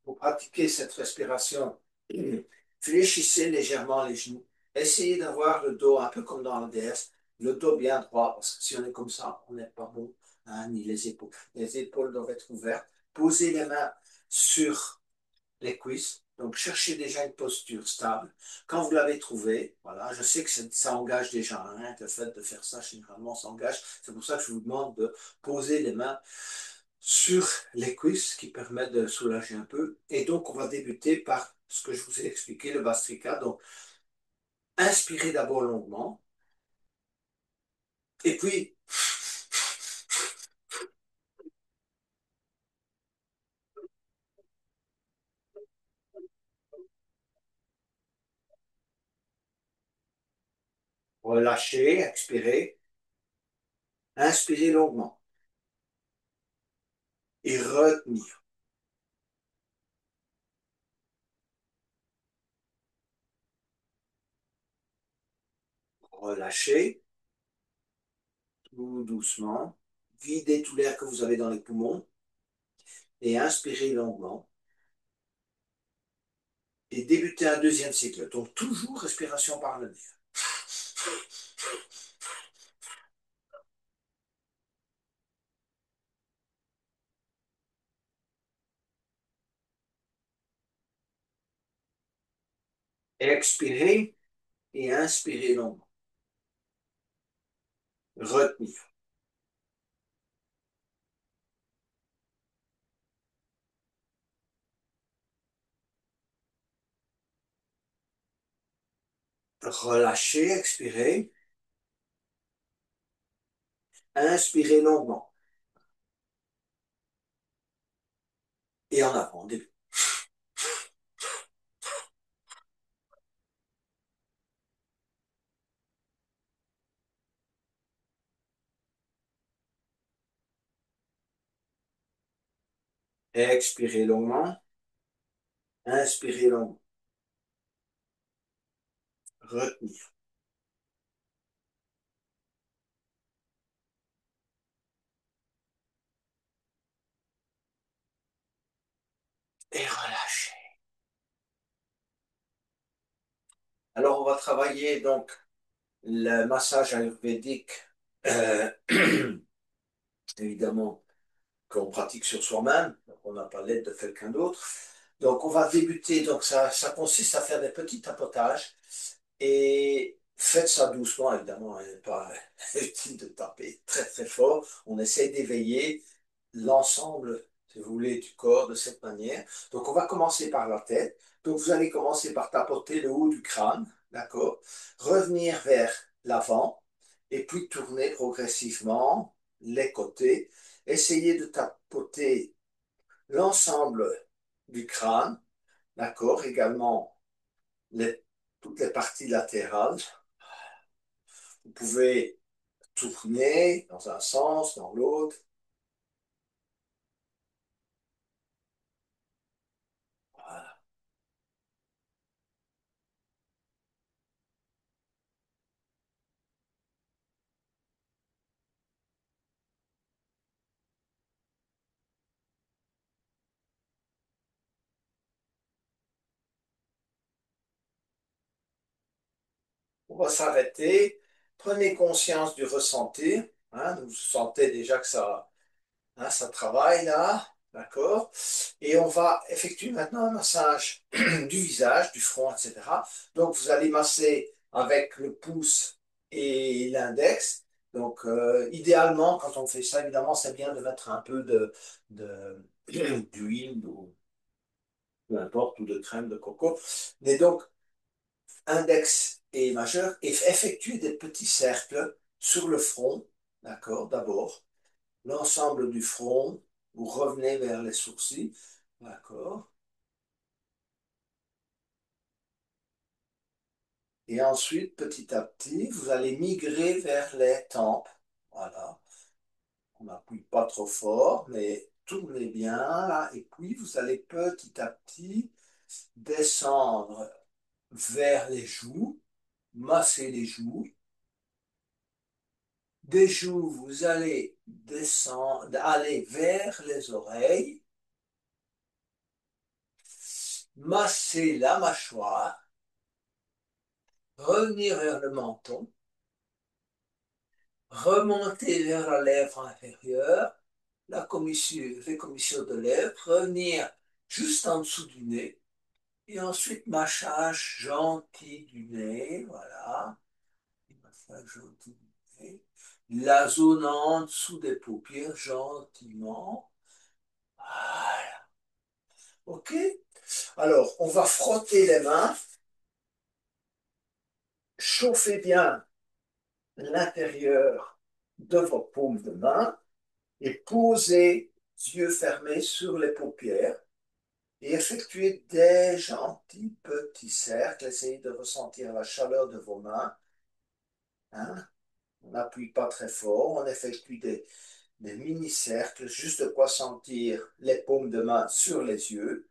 Pour pratiquer cette respiration, fléchissez légèrement les genoux. Essayez d'avoir le dos un peu comme dans la DS, le dos bien droit, parce que si on est comme ça, on n'est pas bon, hein, ni les épaules. Les épaules doivent être ouvertes. Posez les mains sur les cuisses. Donc, cherchez déjà une posture stable. Quand vous l'avez trouvée, voilà, je sais que ça engage déjà, hein, le fait de faire ça, généralement, ça engage. C'est pour ça que je vous demande de poser les mains sur les cuisses qui permettent de soulager un peu. Et donc, on va débuter par ce que je vous ai expliqué, le Bastrika. Donc, inspirez d'abord longuement. Et puis, relâchez, expirez. Inspirez longuement. Et retenir. Relâchez, tout doucement. Videz tout l'air que vous avez dans les poumons. Et inspirez longuement. Et débutez un deuxième cycle. Donc, toujours respiration par le nez. Expirez et inspirez longuement. Retenir. Relâchez, expirez. Inspirez longuement. Et en avant, début. Expirez longuement. Inspirez longuement. Retenir. Et relâchez. Alors, on va travailler donc le massage ayurvédique, euh, évidemment, qu'on pratique sur soi-même. On n'a pas l'aide de quelqu'un d'autre. Donc, on va débuter. Donc, ça consiste à faire des petits tapotages. Et faites ça doucement, évidemment, hein, pas utile de taper très très fort. On essaie d'éveiller l'ensemble, si vous voulez, du corps de cette manière. Donc, on va commencer par la tête. Donc, vous allez commencer par tapoter le haut du crâne, d'accord? Revenir vers l'avant et puis tourner progressivement les côtés. Essayez de tapoter l'ensemble du crâne, d'accord? Également les- toutes les parties latérales. Vous pouvez tourner dans un sens, dans l'autre. Voilà. On va s'arrêter. Prenez conscience du ressenti. Hein, vous sentez déjà que hein, ça travaille là. D'accord? Et on va effectuer maintenant un massage du visage, du front, etc. Donc, vous allez masser avec le pouce et l'index. Donc, idéalement, quand on fait ça, évidemment, c'est bien de mettre un peu d'huile ou peu importe, ou de crème de coco. Mais donc, index et majeur, et effectuer des petits cercles sur le front, d'accord, d'abord. L'ensemble du front, vous revenez vers les sourcils, d'accord. Et ensuite, petit à petit, vous allez migrer vers les tempes. Voilà. On n'appuie pas trop fort, mais tournez bien là. Et puis, vous allez petit à petit descendre vers les joues, masser les joues. Des joues, vous allez descendre, aller vers les oreilles, masser la mâchoire, revenir vers le menton, remonter vers la lèvre inférieure, les commissures de lèvres, revenir juste en dessous du nez, et ensuite massage gentil du nez, voilà, massage gentil du nez, la zone en dessous des paupières, gentiment, voilà, ok? Alors, on va frotter les mains, chauffer bien l'intérieur de vos paumes de main, et poser yeux fermés sur les paupières et effectuer des gentils petits cercles. Essayez de ressentir la chaleur de vos mains. Hein. On n'appuie pas très fort, on effectue des mini-cercles, juste de quoi sentir les paumes de main sur les yeux.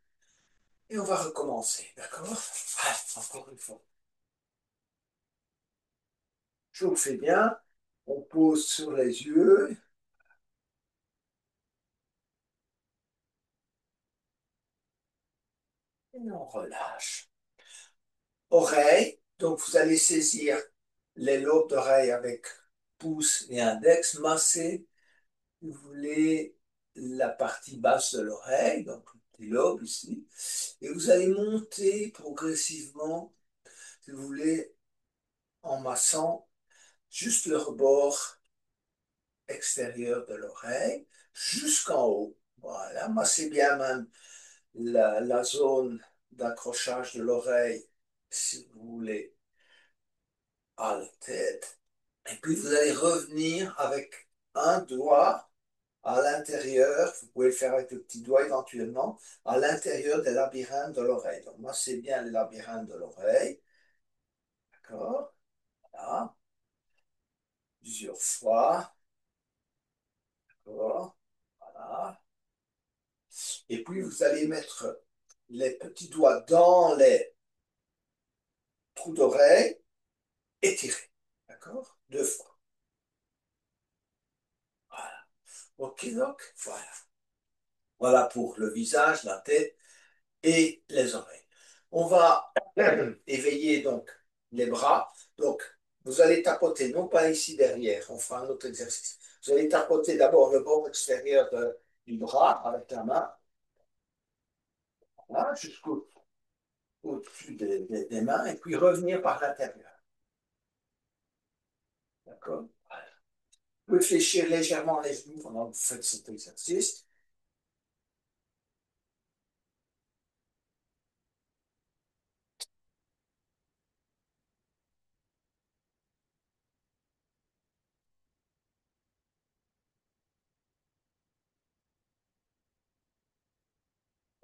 Et on va recommencer, d'accord? Allez, encore une fois. Je vous fais bien. On pose sur les yeux et on relâche. Oreille, donc vous allez saisir les lobes d'oreille avec pouce et index, masser, vous voulez la partie basse de l'oreille, donc le petit lobe ici, et vous allez monter progressivement, si vous voulez, en massant juste le rebord extérieur de l'oreille jusqu'en haut. Voilà, massez bien même la zone d'accrochage de l'oreille, si vous voulez, à la tête. Et puis vous allez revenir avec un doigt à l'intérieur, vous pouvez le faire avec le petit doigt éventuellement, à l'intérieur des labyrinthes de l'oreille. Donc massez bien les labyrinthes de l'oreille, d'accord? Voilà, plusieurs fois, d'accord? Voilà. Et puis vous allez mettre les petits doigts dans les trous d'oreille et tirer, d'accord? Deux fois. Voilà. Ok, donc, voilà. Voilà pour le visage, la tête et les oreilles. On va éveiller donc les bras. Donc, vous allez tapoter, non pas ici derrière, on fera un autre exercice. Vous allez tapoter d'abord le bord extérieur du bras avec la main, voilà, jusqu'au-dessus des mains, et puis revenir par l'intérieur. D'accord? Voilà. Vous pouvez fléchir légèrement les genoux pendant que vous faites cet exercice.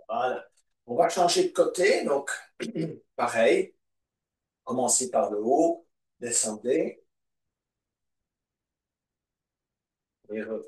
Voilà. On va changer de côté, donc pareil, commencez par le haut, descendez, et voilà.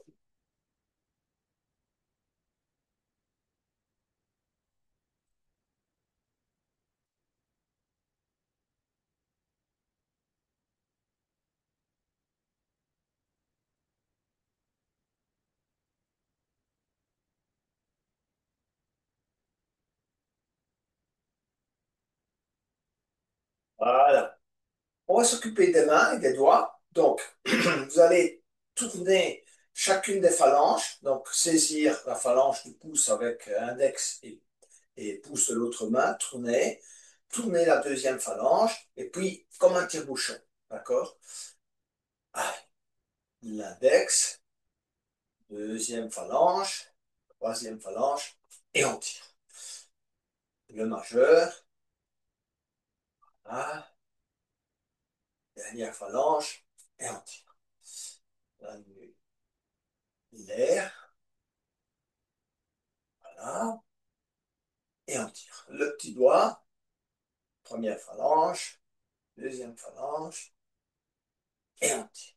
On va s'occuper des mains et des doigts. Donc, vous allez tourner chacune des phalanges, donc saisir la phalange du pouce avec index et pouce de l'autre main, tourner la deuxième phalange, et puis comme un tire-bouchon, d'accord? Allez, l'index, deuxième phalange, troisième phalange, et on tire. Le majeur, ah, dernière phalange, et on tire. L'air, voilà, et on tire. Le petit doigt, première phalange, deuxième phalange, et on tire.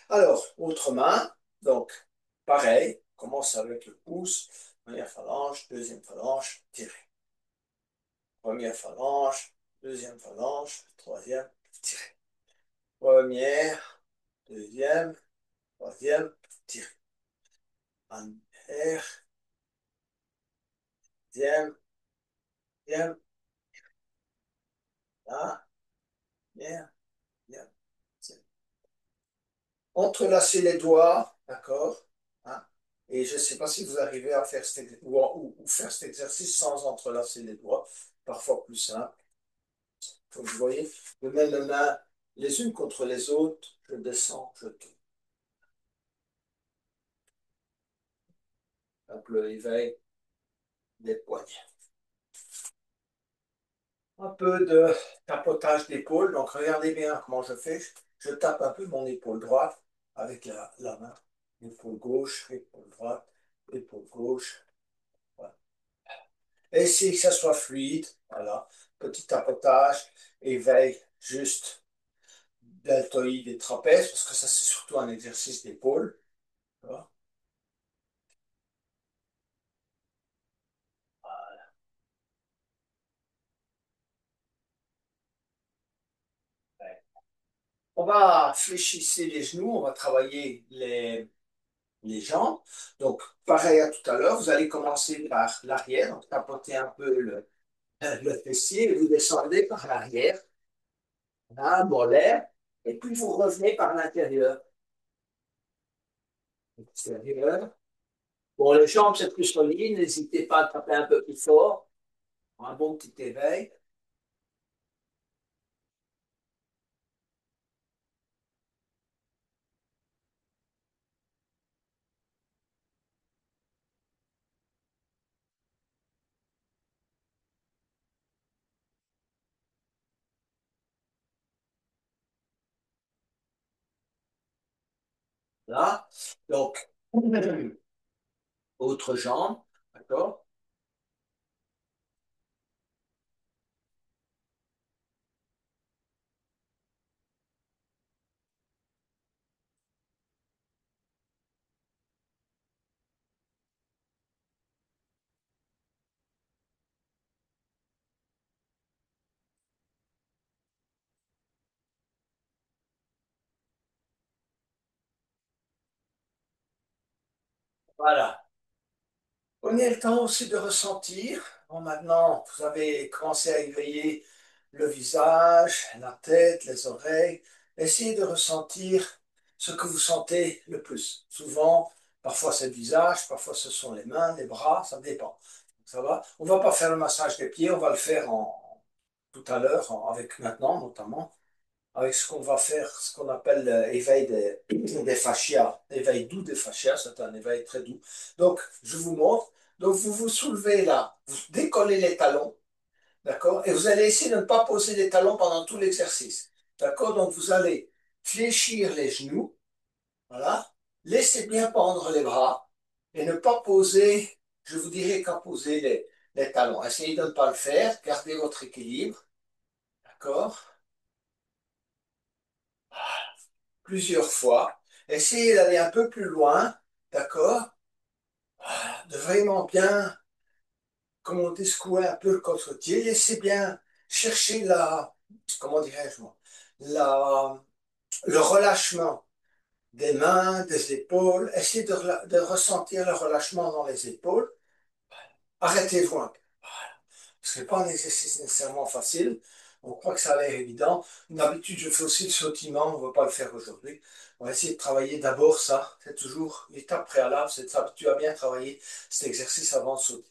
Alors, autre main, donc pareil, on commence avec le pouce, première phalange, deuxième phalange, tirer. Première phalange, deuxième phalange, troisième, tirer. Première, deuxième, troisième, tirez. En air, deuxième, deuxième, là, bien, bien. Entrelacez les doigts, d'accord? Hein. Et je ne sais pas si vous arrivez à faire ou faire cet exercice sans entrelacer les doigts, parfois plus simple. Comme vous voyez, je mets les mains les unes contre les autres, je descends, je tourne. Hop, le éveil des poignets. Un peu de tapotage d'épaule. Donc, regardez bien comment je fais. Je tape un peu mon épaule droite avec la main. Épaule gauche, épaule droite, épaule gauche. Voilà. Essayez que ça soit fluide. Voilà. Petit tapotage. Éveil juste deltoïde et trapèze, parce que ça, c'est surtout un exercice d'épaule. Voilà. On va fléchir les genoux, on va travailler les jambes. Donc, pareil à tout à l'heure, vous allez commencer par l'arrière, donc tapoter un peu le fessier, et vous descendez par l'arrière, là, molaire, et puis vous revenez par l'intérieur. Extérieur. Bon, les jambes, c'est plus solide, n'hésitez pas à taper un peu plus fort, un bon petit éveil. Là, donc, autre jambe, d'accord? Voilà. Prenez le temps aussi de ressentir. Bon, maintenant, vous avez commencé à éveiller le visage, la tête, les oreilles. Essayez de ressentir ce que vous sentez le plus. Souvent, parfois c'est le visage, parfois ce sont les mains, les bras, ça dépend. Ça va? On ne va pas faire le massage des pieds, on va le faire tout à l'heure, avec maintenant notamment avec ce qu'on va faire, ce qu'on appelle l'éveil des fascias, l'éveil doux des fascias, c'est un éveil très doux. Donc, je vous montre. Donc, vous vous soulevez là, vous décollez les talons, d'accord? Et vous allez essayer de ne pas poser les talons pendant tout l'exercice, d'accord? Donc, vous allez fléchir les genoux, voilà. Laissez bien pendre les bras et ne pas poser, je vous dirais qu'à poser les talons. Essayez de ne pas le faire, gardez votre équilibre, d'accord? Plusieurs fois. Essayez d'aller un peu plus loin, d'accord? Voilà, de vraiment bien, comme on dit, secouer un peu le contre-pied. Laissez bien chercher comment dirais-je moi, la, le relâchement des mains, des épaules. Essayez de ressentir le relâchement dans les épaules. Arrêtez-vous un peu. Ce n'est pas un exercice nécessairement facile. On croit que ça a l'air évident. D'habitude, je fais aussi le sautillement. On ne va pas le faire aujourd'hui. On va essayer de travailler d'abord ça. C'est toujours l'étape préalable. C'est de s'habituer à bien travailler cet exercice avant de sauter.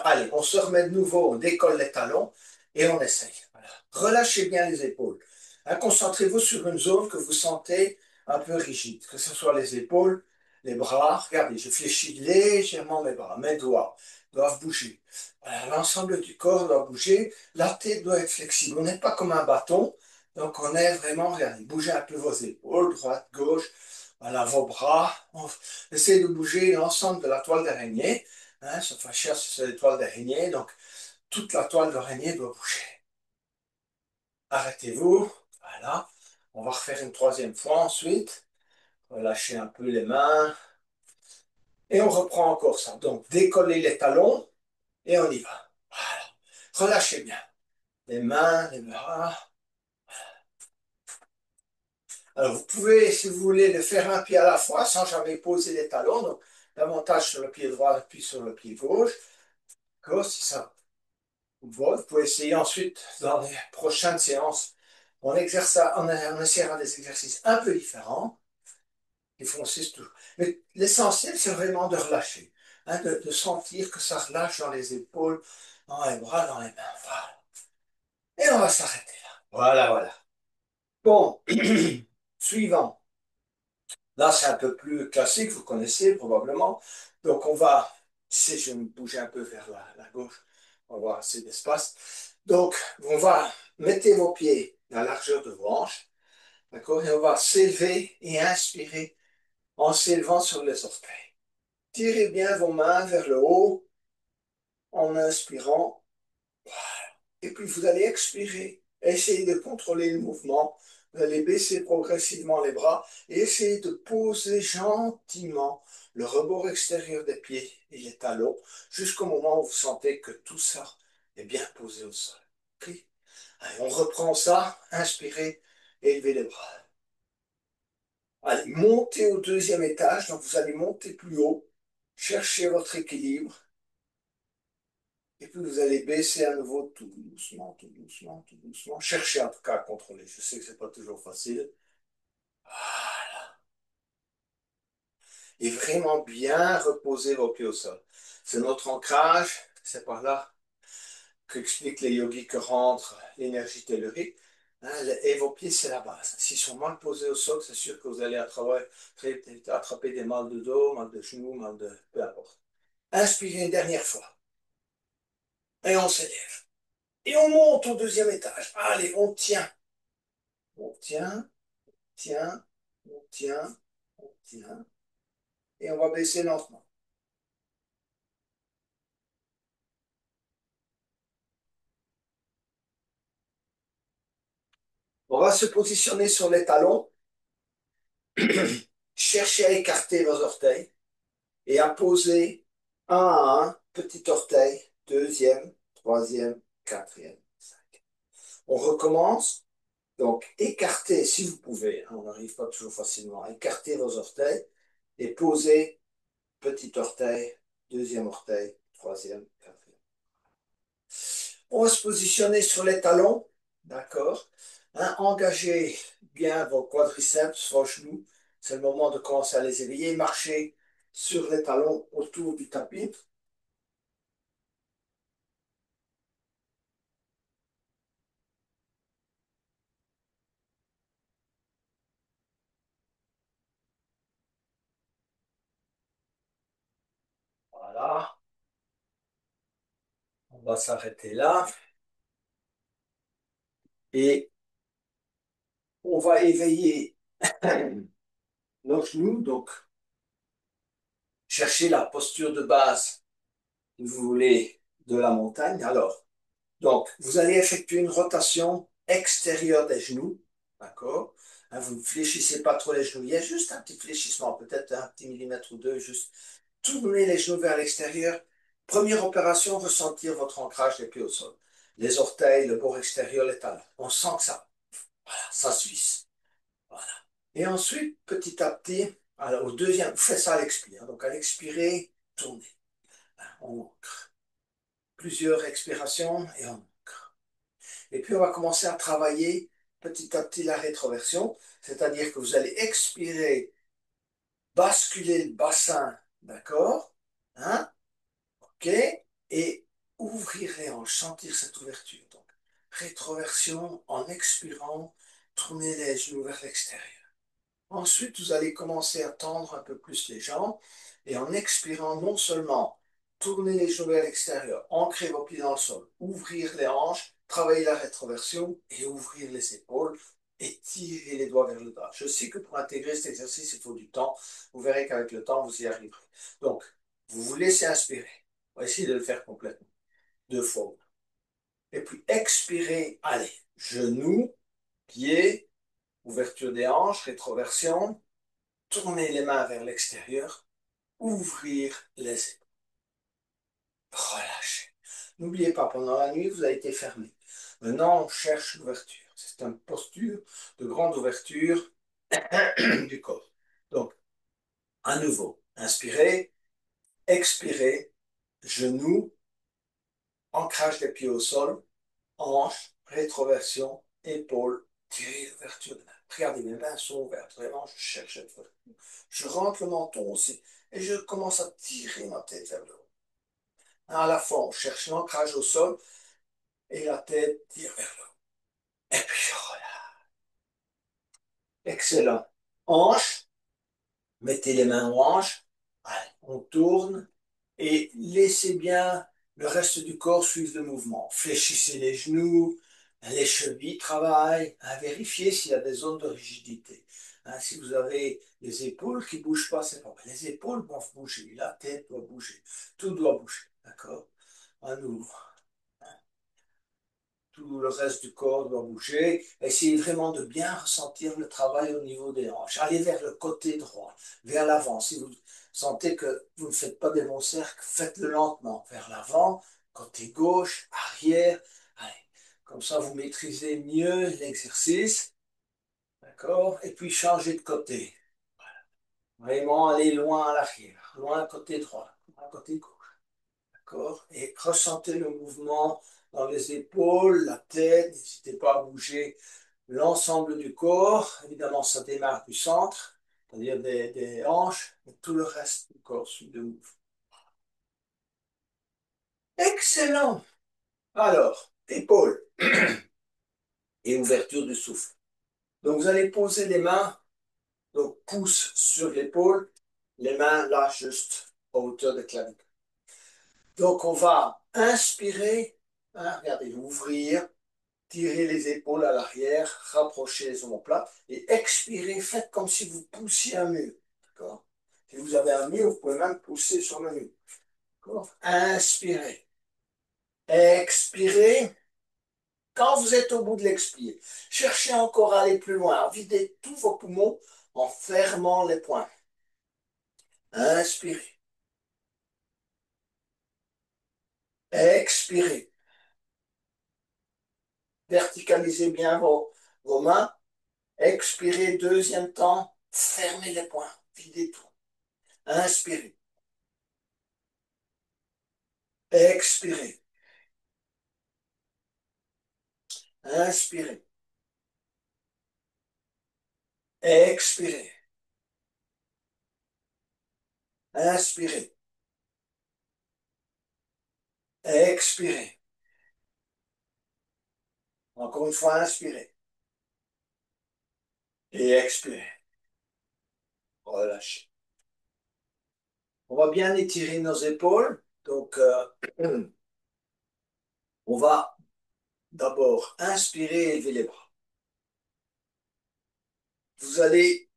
Allez, on se remet de nouveau. On décolle les talons et on essaye. Voilà. Relâchez bien les épaules. Hein, concentrez-vous sur une zone que vous sentez un peu rigide. Que ce soit les épaules, les bras. Regardez, je fléchis légèrement mes bras. Mes doigts doivent bouger. Voilà, l'ensemble du corps doit bouger, la tête doit être flexible. On n'est pas comme un bâton, donc on est vraiment, regardez, bougez un peu vos épaules, droite, gauche, voilà, vos bras. Essayez de bouger l'ensemble de la toile d'araignée. Hein, ce fascia, c'est la toile d'araignée, donc toute la toile d'araignée doit bouger. Arrêtez-vous, voilà. On va refaire une troisième fois ensuite. Relâchez un peu les mains. Et on reprend encore ça. Donc, décollez les talons et on y va. Voilà. Relâchez bien. Les mains, les bras. Alors, vous pouvez, si vous voulez, le faire un pied à la fois sans jamais poser les talons. Donc, davantage sur le pied droit, puis sur le pied gauche. D'accord, si ça vous va, vous pouvez essayer ensuite, dans les prochaines séances, on essaiera des exercices un peu différents qui consistent toujours. Mais l'essentiel, c'est vraiment de relâcher, hein, de sentir que ça relâche dans les épaules, dans les bras, dans les mains. Voilà. Et on va s'arrêter là. Voilà, voilà. Bon, suivant. Là, c'est un peu plus classique, vous connaissez probablement. Donc, on va, si je me bouge un peu vers la gauche, on va avoir assez d'espace. Donc, on va mettre vos pieds à la largeur de vos hanches, d'accord? Et on va s'élever et inspirer en s'élevant sur les orteils. Tirez bien vos mains vers le haut en inspirant. Et puis vous allez expirer. Essayez de contrôler le mouvement. Vous allez baisser progressivement les bras et essayez de poser gentiment le rebord extérieur des pieds et les talons jusqu'au moment où vous sentez que tout ça est bien posé au sol. Okay. Allez, on reprend ça. Inspirez, élevez les bras. Allez, montez au deuxième étage. Donc vous allez monter plus haut. Cherchez votre équilibre. Et puis vous allez baisser à nouveau tout doucement, tout doucement, tout doucement. Cherchez en tout cas à contrôler. Je sais que c'est pas toujours facile. Et vraiment bien reposer vos pieds au sol. C'est notre ancrage. C'est par là qu'expliquent les yogis que rentre l'énergie tellurique. Hein, et vos pieds, c'est la base. S'ils sont mal posés au sol, c'est sûr que vous allez attraper des mal de dos, mal de genoux, mal de... peu importe. Inspirez une dernière fois. Et on s'élève. Et on monte au deuxième étage. Allez, on tient. On tient. Tient, on tient, on tient, et on va baisser lentement. On va se positionner sur les talons, chercher à écarter vos orteils et à poser un à un, petit orteil, deuxième, troisième, quatrième, cinquième. On recommence, donc écartez si vous pouvez, hein, on n'arrive pas toujours facilement, écartez vos orteils et posez petit orteil, deuxième orteil, troisième, quatrième. On va se positionner sur les talons, d'accord? Hein, engagez bien vos quadriceps, vos genoux. C'est le moment de commencer à les éveiller. Marchez sur les talons autour du tapis. Voilà. On va s'arrêter là. Et on va éveiller nos genoux. Donc, cherchez la posture de base, si vous voulez, de la montagne. Alors, donc, vous allez effectuer une rotation extérieure des genoux, d'accord? Hein, vous ne fléchissez pas trop les genoux. Il y a juste un petit fléchissement, peut-être un petit millimètre ou deux, juste tournez les genoux vers l'extérieur. Première opération, ressentir votre ancrage des pieds au sol. Les orteils, le bord extérieur, les talons. On sent que voilà, ça se visse. Voilà. Et ensuite, petit à petit, alors, au deuxième, vous faites ça à l'expire. Donc, à l'expirer, tournez. Hein, on ancre. Plusieurs expirations et on ancre. Et puis, on va commencer à travailler petit à petit la rétroversion, c'est-à-dire que vous allez expirer, basculer le bassin, d'accord? Hein? OK? Et ouvrir les hanches, sentir cette ouverture. Donc, rétroversion en expirant, tourner les genoux vers l'extérieur. Ensuite, vous allez commencer à tendre un peu plus les jambes et en expirant, non seulement tourner les genoux vers l'extérieur, ancrer vos pieds dans le sol, ouvrir les hanches, travailler la rétroversion et ouvrir les épaules et tirer les doigts vers le bas. Je sais que pour intégrer cet exercice, il faut du temps. Vous verrez qu'avec le temps, vous y arriverez. Donc, vous vous laissez inspirer. On va essayer de le faire complètement. Deux fois. Et puis, expirez. Allez, genoux, pieds, ouverture des hanches, rétroversion. Tournez les mains vers l'extérieur, ouvrir les épaules, relâchez. N'oubliez pas, pendant la nuit, vous avez été fermé. Maintenant, on cherche l'ouverture. C'est une posture de grande ouverture. du corps. Donc, à nouveau, inspirez, expirez, genoux, ancrage des pieds au sol, hanches, rétroversion, épaules, tirez l'ouverture de main. Regardez, mes mains sont ouvertes, vraiment, je cherche cette fois. Je rentre le menton aussi, et je commence à tirer ma tête vers le haut. À la fois, on cherche l'ancrage au sol, et la tête tire vers le haut. Et puis je relâche. Excellent. Hanches, mettez les mains aux hanches, allez, on tourne, et laissez bien le reste du corps suivre le mouvement. Fléchissez les genoux, les chevilles travaillent, à vérifier s'il y a des zones de rigidité. Hein, si vous avez les épaules qui ne bougent pas, c'est pas mal. Les épaules doivent bouger, la tête doit bouger, tout doit bouger. D'accord? À nouveau. Tout le reste du corps doit bouger. Essayez vraiment de bien ressentir le travail au niveau des hanches. Allez vers le côté droit, vers l'avant. Si vous sentez que vous ne faites pas des bons cercles, faites-le lentement. Vers l'avant, côté gauche, arrière. Allez. Comme ça, vous maîtrisez mieux l'exercice. D'accord? Et puis, changez de côté. Vraiment aller loin à l'arrière, loin côté droit, loin côté gauche. D'accord? Et ressentez le mouvement dans les épaules, la tête, n'hésitez pas à bouger l'ensemble du corps. Évidemment, ça démarre du centre, c'est-à-dire des hanches, et tout le reste du corps suit le mouvement. Excellent! Alors, épaules et ouverture du souffle. Donc, vous allez poser les mains, donc pouce sur l'épaule, les mains là, juste à hauteur des clavicules. Donc, on va inspirer, hein, regardez, ouvrir, tirez les épaules à l'arrière, rapprochez les omoplates et expirez, faites comme si vous poussiez un mur. D'accord? Si vous avez un mur, vous pouvez même pousser sur le mur. D'accord? Inspirez. Expirez. Quand vous êtes au bout de l'expire, cherchez encore à aller plus loin. Videz tous vos poumons en fermant les poings. Inspirez. Expirez. Verticalisez bien vos mains. Expirez deuxième temps. Fermez les poings. Videz tout. Inspirez. Expirez. Inspirez. Expirez. Inspirez. Expirez. Encore une fois, inspirez. Et expirez. Relâchez. On va bien étirer nos épaules. Donc, on va d'abord inspirer et élever les bras. Vous allez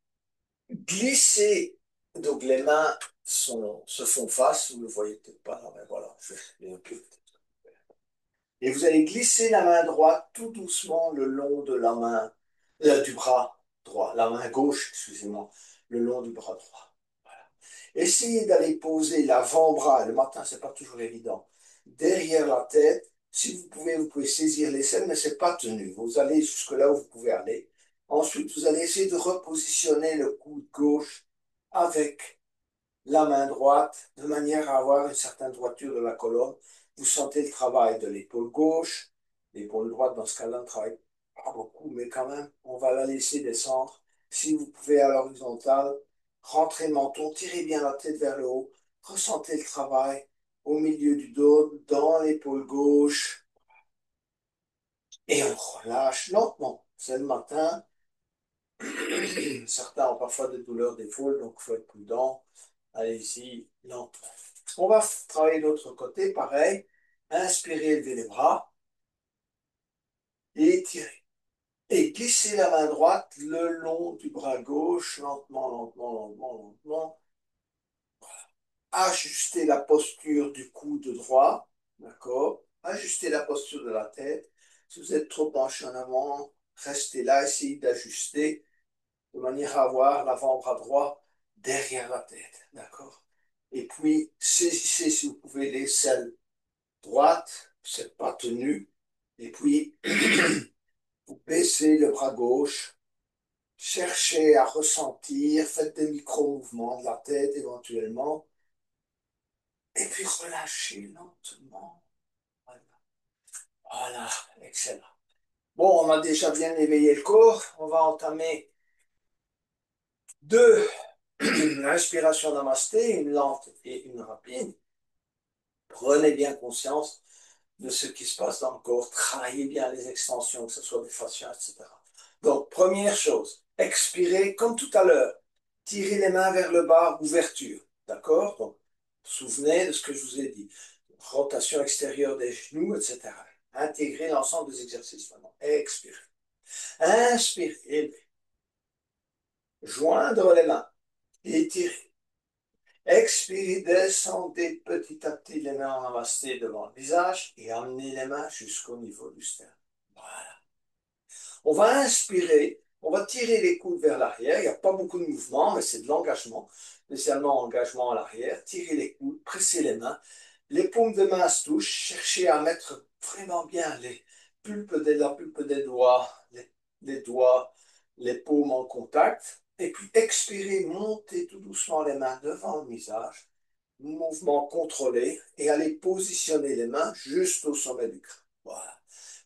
glisser. Donc, les mains se font face. Vous ne le voyez peut-être pas. Non, mais voilà. Je vais un peu. Et vous allez glisser la main droite tout doucement le long de la main, du bras droit, la main gauche, excusez-moi, le long du bras droit. Voilà. Essayez d'aller poser l'avant-bras, le matin, c'est pas toujours évident, derrière la tête. Si vous pouvez saisir l'aisselle, mais c'est pas tenu. Vous allez jusque là où vous pouvez aller. Ensuite, vous allez essayer de repositionner le coude gauche avec la main droite, de manière à avoir une certaine droiture de la colonne. Vous sentez le travail de l'épaule gauche, l'épaule droite, dans ce cas-là, ne travaille pas beaucoup, mais quand même, on va la laisser descendre. Si vous pouvez à l'horizontale, rentrez le menton, tirez bien la tête vers le haut, ressentez le travail au milieu du dos, dans l'épaule gauche, et on relâche lentement. C'est le matin. Certains ont parfois des douleurs d'épaule, donc il faut être prudent. Allez-y, lentement. On va travailler de l'autre côté, pareil. Inspirez, élevez les bras et étirez. Et glissez la main droite le long du bras gauche, lentement, lentement, lentement, lentement. Ajustez la posture du coude droit, d'accord? Ajustez la posture de la tête. Si vous êtes trop penché en avant, restez là, essayez d'ajuster de manière à avoir l'avant-bras droit derrière la tête, d'accord? Et puis, saisissez, si vous pouvez, l'aisselle droite, c'est pas tenu, et puis, vous baissez le bras gauche, Cherchez à ressentir, faites des micro-mouvements de la tête éventuellement, et puis relâchez lentement. Voilà, voilà, excellent. Bon, on a déjà bien éveillé le corps, on va entamer deux respirations namasté, une lente et une rapide. Prenez bien conscience de ce qui se passe dans le corps, travaillez bien les extensions, que ce soit des fascias, etc. Donc, première chose, expirez comme tout à l'heure. Tirez les mains vers le bas, ouverture. D'accord? Donc, souvenez de ce que je vous ai dit. Rotation extérieure des genoux, etc. Intégrez l'ensemble des exercices maintenant. Expirez. Inspirez, élevez. Joindre les mains. Étirez. Expirez, descendez petit à petit les mains en namasté devant le visage et amenez les mains jusqu'au niveau du sternum. Voilà. On va inspirer, on va tirer les coudes vers l'arrière. Il n'y a pas beaucoup de mouvement, mais c'est de l'engagement, spécialement engagement à l'arrière. Tirez les coudes, pressez les mains. Les paumes de main se touchent. Cherchez à mettre vraiment bien la pulpe des doigts, les doigts, les paumes en contact. Et puis expirez, montez tout doucement les mains devant le visage. Mouvement contrôlé et allez positionner les mains juste au sommet du crâne. Voilà.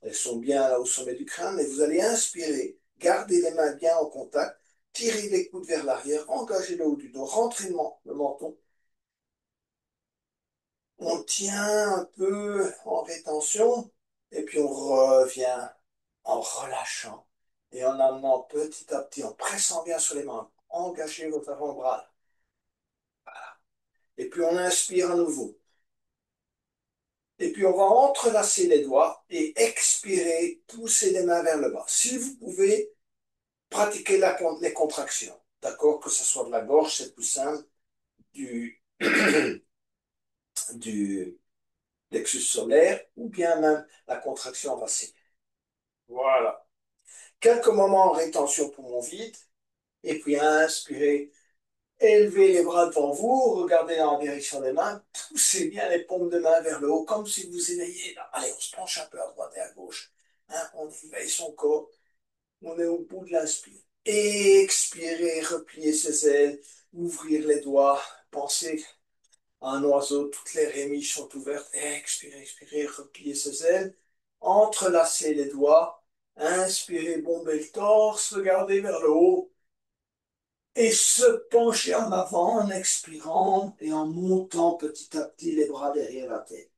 Elles sont bien là au sommet du crâne, mais vous allez inspirer, gardez les mains bien en contact, tirez les coudes vers l'arrière, engagez le haut du dos, rentrez le menton. On tient un peu en rétention et puis on revient en relâchant et en amenant petit à petit, en pressant bien sur les mains. Engagez votre avant-bras. Et puis on inspire à nouveau. Et puis on va entrelacer les doigts et expirer, pousser les mains vers le bas. Si vous pouvez, pratiquer les contractions. D'accord? Que ce soit de la gorge, c'est plus simple, du, du plexus solaire, ou bien même la contraction racine. Voilà. Quelques moments en rétention poumon vide, et puis inspirez, élevez les bras devant vous, regardez dans la direction des mains, poussez bien les paumes de main vers le haut, comme si vous éveillez. Allez, on se penche un peu à droite et à gauche. Hein, on éveille son corps. On est au bout de l'inspire. Expirez, repliez ses ailes, ouvrir les doigts, pensez à un oiseau, toutes les rémiges sont ouvertes. Expirez, expirez, repliez ses ailes, entrelacez les doigts, inspirez, bombez le torse, regardez vers le haut et se pencher en avant en expirant et en montant petit à petit les bras derrière la tête.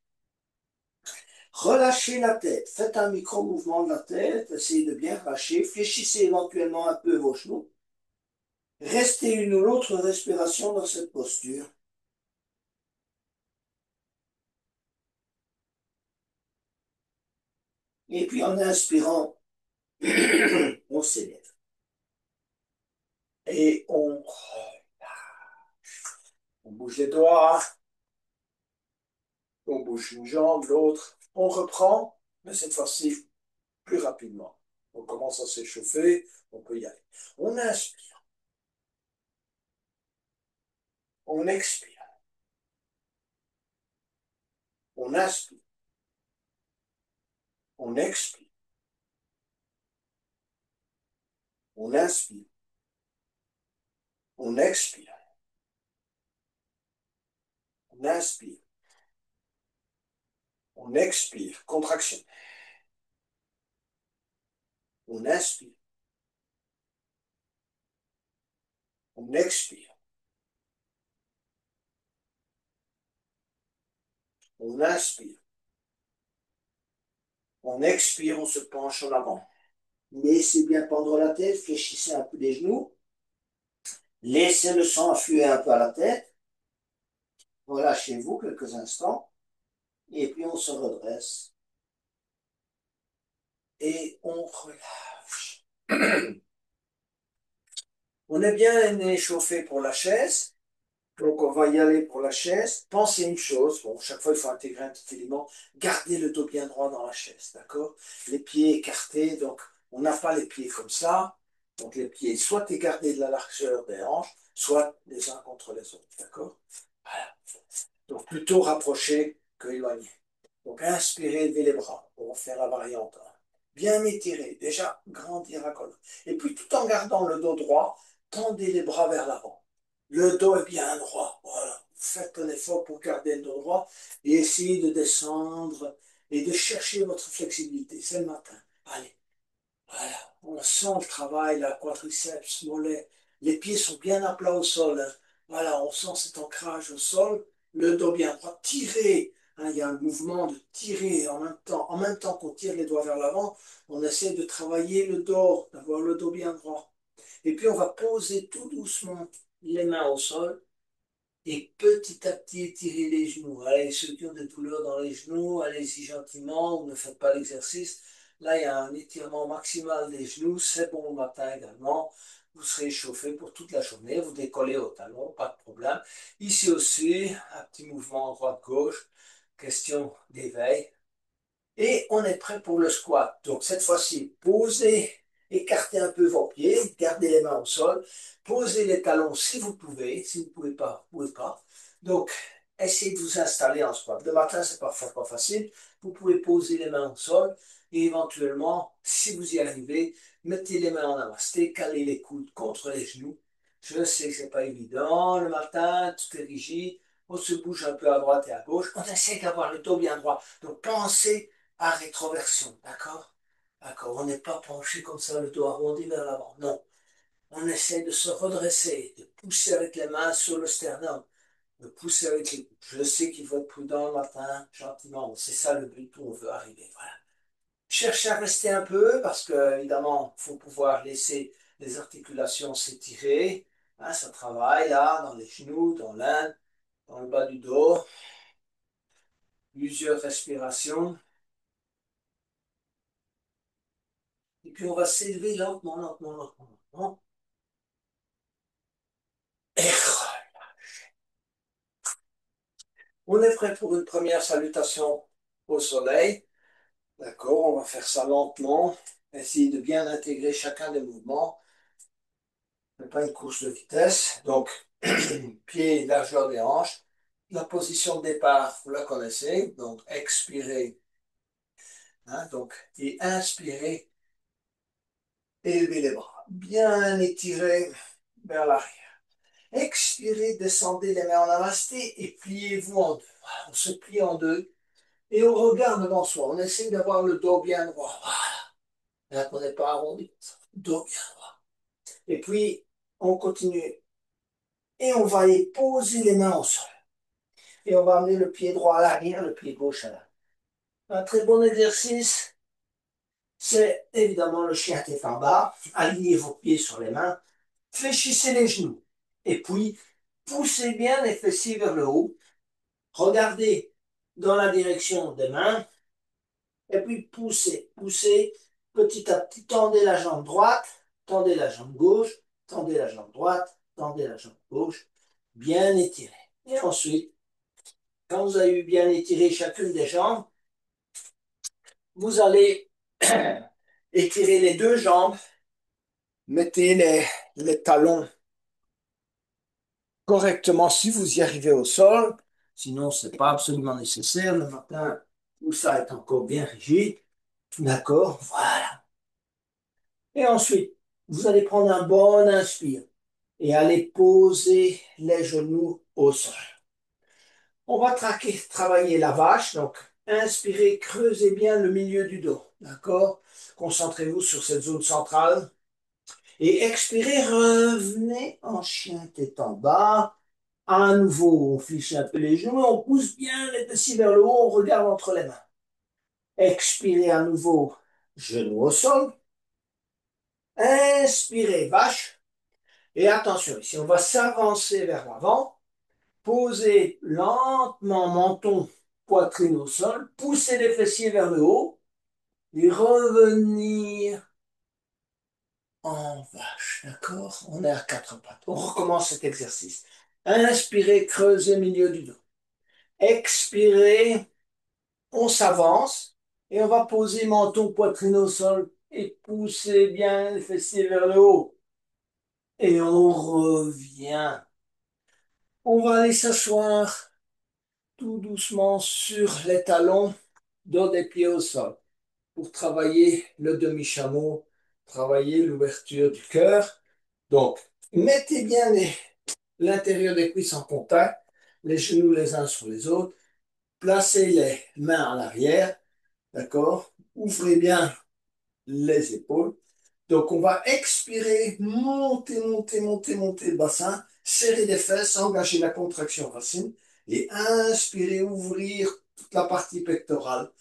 Relâchez la tête, faites un micro-mouvement de la tête, essayez de bien relâcher, fléchissez éventuellement un peu vos genoux. Restez une ou l'autre respiration dans cette posture. Et puis en inspirant, on s'élève. Et on bouge les doigts, on bouge une jambe, l'autre. On reprend, mais cette fois-ci plus rapidement. On commence à s'échauffer, on peut y aller. On inspire, on expire, on inspire, on expire, on inspire, on expire, on inspire, on expire, contraction. On inspire, on expire, on inspire, on expire, on se penche en avant. Laissez bien pendre la tête, fléchissez un peu les genoux, laissez le sang affluer un peu à la tête, relâchez-vous quelques instants, et puis on se redresse et on relâche. On est bien échauffé pour la chaise, donc on va y aller pour la chaise. Pensez une chose, bon, chaque fois il faut intégrer un petit élément, gardez le dos bien droit dans la chaise, d'accord? Les pieds écartés, donc on n'a pas les pieds comme ça, donc les pieds soit écartés de la largeur des hanches, soit les uns contre les autres, d'accord? Voilà. Donc plutôt rapprochés que éloignés. Donc inspirez, levez les bras, on va faire la variante. bien étiré, déjà grandir la colonne. Et puis tout en gardant le dos droit, tendez les bras vers l'avant. Le dos est bien droit. Voilà. Faites un effort pour garder le dos droit et essayez de descendre et de chercher votre flexibilité. C'est le matin. Allez, voilà. On sent le travail, la quadriceps, mollet. Les pieds sont bien à plat au sol, hein. Voilà, on sent cet ancrage au sol. Le dos bien droit. Tirez, hein, il y a un mouvement de tirer en même temps. En même temps qu'on tire les doigts vers l'avant, on essaie de travailler le dos, d'avoir le dos bien droit. Et puis on va poser tout doucement les mains au sol et petit à petit étirer les genoux. Allez, ceux qui ont des douleurs dans les genoux, allez-y gentiment, ou ne faites pas l'exercice. Là, il y a un étirement maximal des genoux, c'est bon le matin également. Vous serez chauffé pour toute la journée, vous décollez au talon, pas de problème. Ici aussi, un petit mouvement droite-gauche, question d'éveil. Et on est prêt pour le squat. Donc cette fois-ci, posez, écartez un peu vos pieds, gardez les mains au sol, posez les talons si vous pouvez. Si vous ne pouvez pas, vous ne pouvez pas. Donc essayez de vous installer en squat. Le matin, c'est parfois pas facile. Vous pouvez poser les mains au sol et éventuellement, si vous y arrivez, mettez les mains en namasté, calez les coudes contre les genoux. Je sais que c'est pas évident. Le matin, tout est rigide. On se bouge un peu à droite et à gauche. On essaie d'avoir le dos bien droit. Donc pensez à rétroversion, d'accord? D'accord, on n'est pas penché comme ça, le dos arrondi vers l'avant. Non, on essaie de se redresser, de pousser avec les mains sur le sternum, de pousser avec les... Je sais qu'il faut être prudent le matin, gentiment. C'est ça le but où on veut arriver. Voilà. Cherchez à rester un peu parce que, évidemment, il faut pouvoir laisser les articulations s'étirer. Hein, ça travaille là, dans les genoux, dans l'âne, dans le bas du dos. Plusieurs respirations. Et puis on va s'élever lentement, lentement, lentement, lentement. Et on est prêt pour une première salutation au soleil. D'accord, on va faire ça lentement. Essayer de bien intégrer chacun des mouvements. Ce n'est pas une course de vitesse. Donc, pied, largeur des hanches. La position de départ, vous la connaissez. Donc, expirez. Hein, donc, et inspirez. Élevez les bras. Bien étirez vers l'arrière. Expirez, descendez les mains en namasté et pliez-vous en deux. Voilà, on se plie en deux et on regarde devant soi. On essaie d'avoir le dos bien droit. Voilà. Là, on n'est pas arrondi. Dos bien droit. Et puis, on continue. Et on va aller poser les mains au sol. Et on va amener le pied droit à l'arrière, le pied gauche à l'arrière. Un très bon exercice, c'est évidemment le chien tête en bas. Alignez vos pieds sur les mains. Fléchissez les genoux. Et puis, poussez bien les fessiers vers le haut. Regardez dans la direction des mains et puis poussez, poussez petit à petit. Tendez la jambe droite, tendez la jambe gauche, tendez la jambe droite, tendez la jambe gauche, bien étiré. Et ensuite, quand vous avez bien étiré chacune des jambes, vous allez étirer les deux jambes, mettez les talons correctement si vous y arrivez au sol. Sinon, ce n'est pas absolument nécessaire. Le matin, tout ça est encore bien rigide. D'accord, voilà. Et ensuite, vous allez prendre un bon inspire et aller poser les genoux au sol. On va travailler la vache. Donc, inspirez, creusez bien le milieu du dos. D'accord? Concentrez-vous sur cette zone centrale. Et expirez, revenez en chien tête en bas. À nouveau, on fiche un peu les genoux, on pousse bien les fessiers vers le haut, on regarde entre les mains. Expirez à nouveau, genoux au sol. Inspirez, vache. Et attention, ici, on va s'avancer vers l'avant. Posez lentement menton, poitrine au sol. Poussez les fessiers vers le haut. Et revenir en vache. D'accord? On est à quatre pattes. On recommence cet exercice. Inspirez, creusez milieu du dos. Expirez, on s'avance. Et on va poser menton, poitrine au sol. Et pousser bien les fessiers vers le haut. Et on revient. On va aller s'asseoir tout doucement sur les talons, dos des pieds au sol. pour travailler le demi-chameau, travailler l'ouverture du cœur. Donc, mettez bien l'intérieur des cuisses en contact, les genoux les uns sur les autres, placez les mains à l'arrière, d'accord? Ouvrez bien les épaules. Donc, on va expirer, monter, monter, monter, monter le bassin, serrer les fesses, engager la contraction racine et inspirer, ouvrir toute la partie pectorale.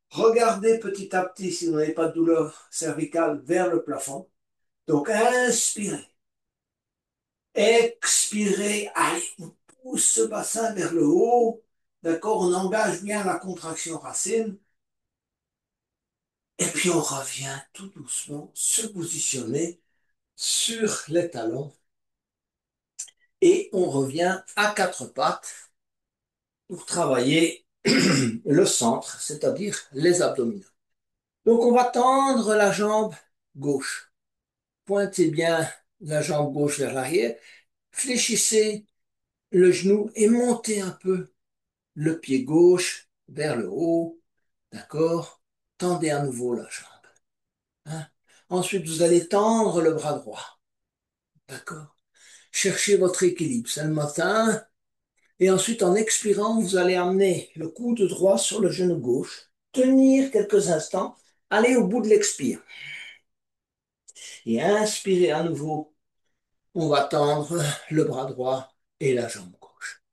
Regardez petit à petit, si vous n'avez pas de douleur cervicale, vers le plafond. Donc, inspirez. Expirez. Allez, on pousse ce bassin vers le haut. D'accord? On engage bien la contraction racine. Et puis, on revient tout doucement se positionner sur les talons. Et on revient à quatre pattes pour travailler le centre, c'est-à-dire les abdominaux. Donc, on va tendre la jambe gauche. Pointez bien la jambe gauche vers l'arrière. Fléchissez le genou et montez un peu le pied gauche vers le haut. D'accord? Tendez à nouveau la jambe. Hein? Ensuite, vous allez tendre le bras droit. D'accord? Cherchez votre équilibre. C'est le matin. Et ensuite, en expirant, vous allez amener le coude droit sur le genou gauche. Tenir quelques instants. Allez au bout de l'expire. Et inspirez à nouveau. On va tendre le bras droit et la jambe gauche.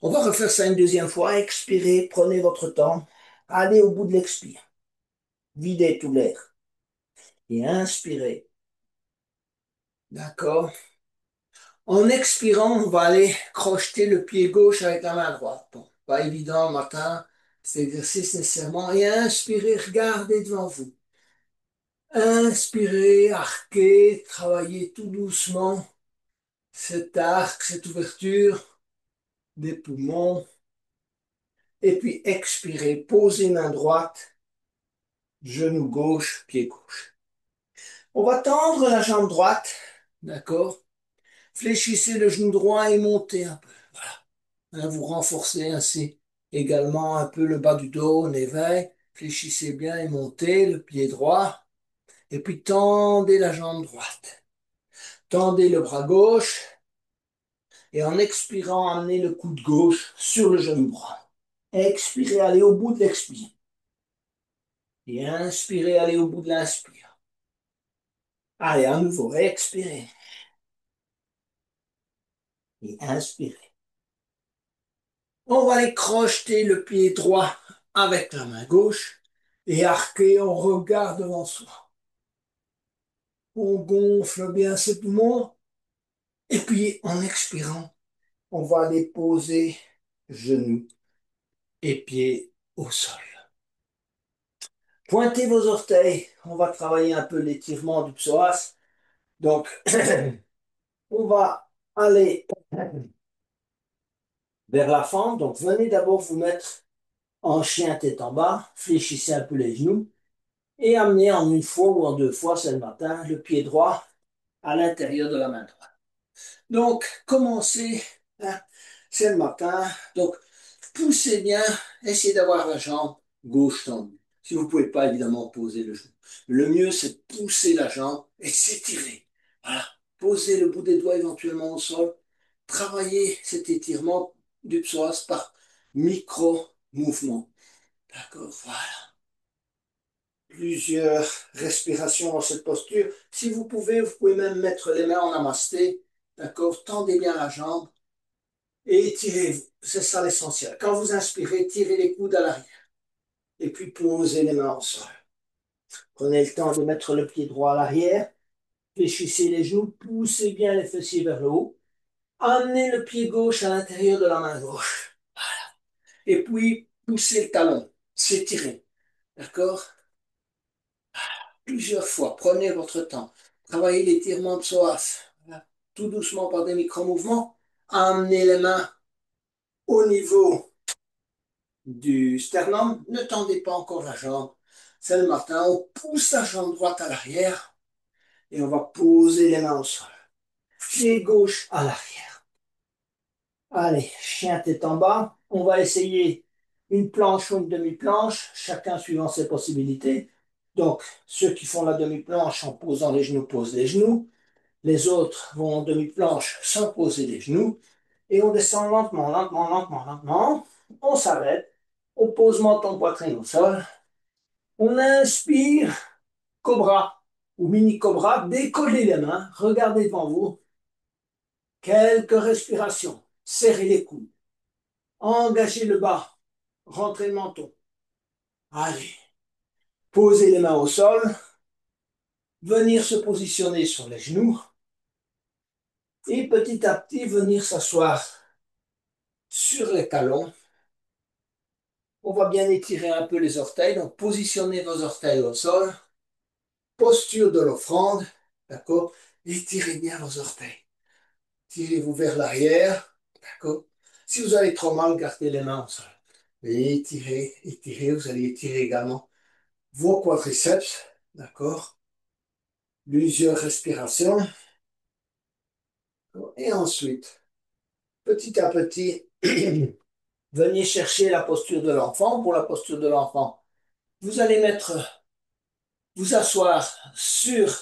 On va refaire ça une deuxième fois. Expirez, prenez votre temps. Allez au bout de l'expire. Videz tout l'air. Et inspirez. D'accord? En expirant, on va aller crocheter le pied gauche avec la main droite. Bon, pas évident le matin, cet exercice nécessairement. Et inspirez, regardez devant vous. Inspirez, arquez, travaillez tout doucement cet arc, cette ouverture des poumons. Et puis expirez, posez main droite, genou gauche, pied gauche. On va tendre la jambe droite, d'accord? Fléchissez le genou droit et montez un peu. Voilà. Hein, vous renforcez ainsi également un peu le bas du dos, en éveil. Fléchissez bien et montez le pied droit. Et puis tendez la jambe droite. Tendez le bras gauche. Et en expirant, amenez le coude gauche sur le genou droit. Expirez, allez au bout de l'expire. Et inspirez, allez au bout de l'inspire. Allez, à nouveau, expirez. Et inspirez. On va aller crocheter le pied droit avec la main gauche et arquer, on regarde devant soi. On gonfle bien ses poumons. Et puis, en expirant, on va aller poser genoux et pieds au sol. Pointez vos orteils. On va travailler un peu l'étirement du psoas. Donc, on va aller vers la fente. Donc, venez d'abord vous mettre en chien tête en bas. Fléchissez un peu les genoux. Et amenez en une fois ou en deux fois, c'est le matin, le pied droit à l'intérieur de la main droite. Donc, commencez, hein, c'est le matin. Donc, poussez bien, essayez d'avoir la jambe gauche tendue. Si vous ne pouvez pas, évidemment, poser le genou. Le mieux, c'est de pousser la jambe et s'étirer. Voilà. Posez le bout des doigts éventuellement au sol. Travaillez cet étirement du psoas par micro-mouvements. D'accord? Voilà. Plusieurs respirations dans cette posture. Si vous pouvez même mettre les mains en namasté. D'accord? Tendez bien la jambe et étirez-vous. C'est ça l'essentiel. Quand vous inspirez, tirez les coudes à l'arrière. Et puis posez les mains au sol. Prenez le temps de mettre le pied droit à l'arrière. Fléchissez les genoux. Poussez bien les fessiers vers le haut. Amenez le pied gauche à l'intérieur de la main gauche. Et puis, poussez le talon. S'étirez. D'accord? Plusieurs fois. Prenez votre temps. Travaillez l'étirement de psoas. Voilà. Tout doucement par des micro-mouvements. Amenez les mains au niveau du sternum. Ne tendez pas encore la jambe. C'est le matin. On pousse la jambe droite à l'arrière et on va poser les mains au sol. Pied gauche à l'arrière. Allez, chien tête en bas. On va essayer une planche ou une demi-planche, chacun suivant ses possibilités. Donc, ceux qui font la demi-planche en posant les genoux posent les genoux. Les autres vont en demi-planche sans poser les genoux. Et on descend lentement, lentement, lentement, lentement. On s'arrête. On pose menton poitrine au sol. On inspire, cobra ou mini cobra. Décollez les mains. Regardez devant vous. Quelques respirations. Serrez les coudes. Engagez le bas. Rentrez le menton. Allez. Posez les mains au sol. Venir se positionner sur les genoux. Et petit à petit, venir s'asseoir sur les talons. On va bien étirer un peu les orteils. Donc, positionnez vos orteils au sol. Posture de l'offrande. D'accord? Étirez bien vos orteils. Tirez-vous vers l'arrière. D'accord? Si vous avez trop mal, gardez les mains au sol. Et étirez, étirez. Vous allez étirer également vos quadriceps. D'accord? Plusieurs respirations. Et ensuite, petit à petit, venez chercher la posture de l'enfant. Pour la posture de l'enfant, vous allez vous asseoir sur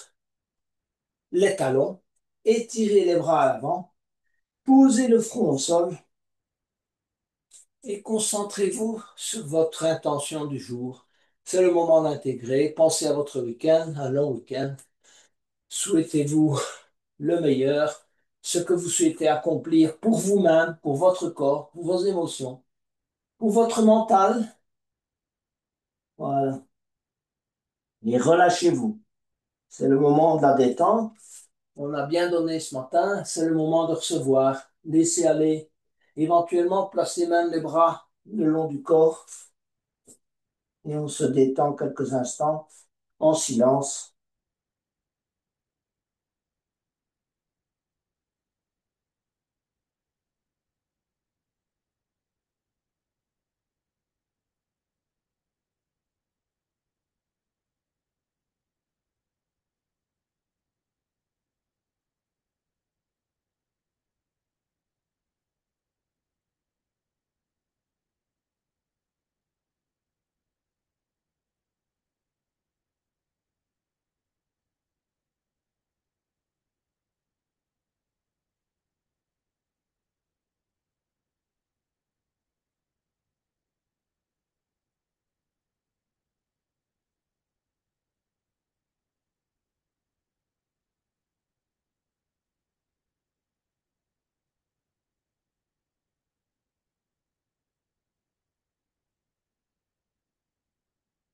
les talons, étirez les bras à l'avant, posez le front au sol et concentrez-vous sur votre intention du jour. C'est le moment d'intégrer. Pensez à votre week-end, un long week-end. Souhaitez-vous le meilleur, ce que vous souhaitez accomplir pour vous-même, pour votre corps, pour vos émotions, pour votre mental. Voilà. Et relâchez-vous. C'est le moment de la détente. On a bien donné ce matin. C'est le moment de recevoir. Laissez aller. Éventuellement, placez même les bras le long du corps et on se détend quelques instants en silence.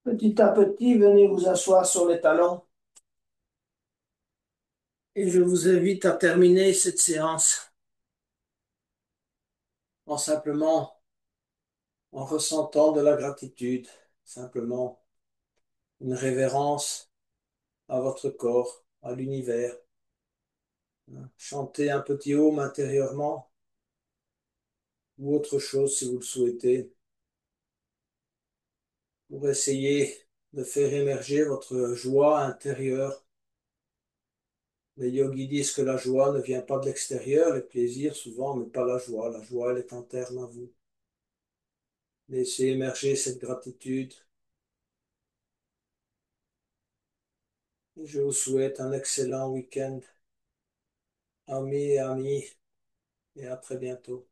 Petit à petit, venez vous asseoir sur les talons et je vous invite à terminer cette séance en simplement en ressentant de la gratitude, simplement une révérence à votre corps, à l'univers. Chantez un petit hymne intérieurement ou autre chose si vous le souhaitez pour essayer de faire émerger votre joie intérieure. Les yogis disent que la joie ne vient pas de l'extérieur, le plaisir souvent, mais pas la joie. La joie, elle est interne à vous. Laissez émerger cette gratitude. Et je vous souhaite un excellent week-end, amis et amis, et à très bientôt.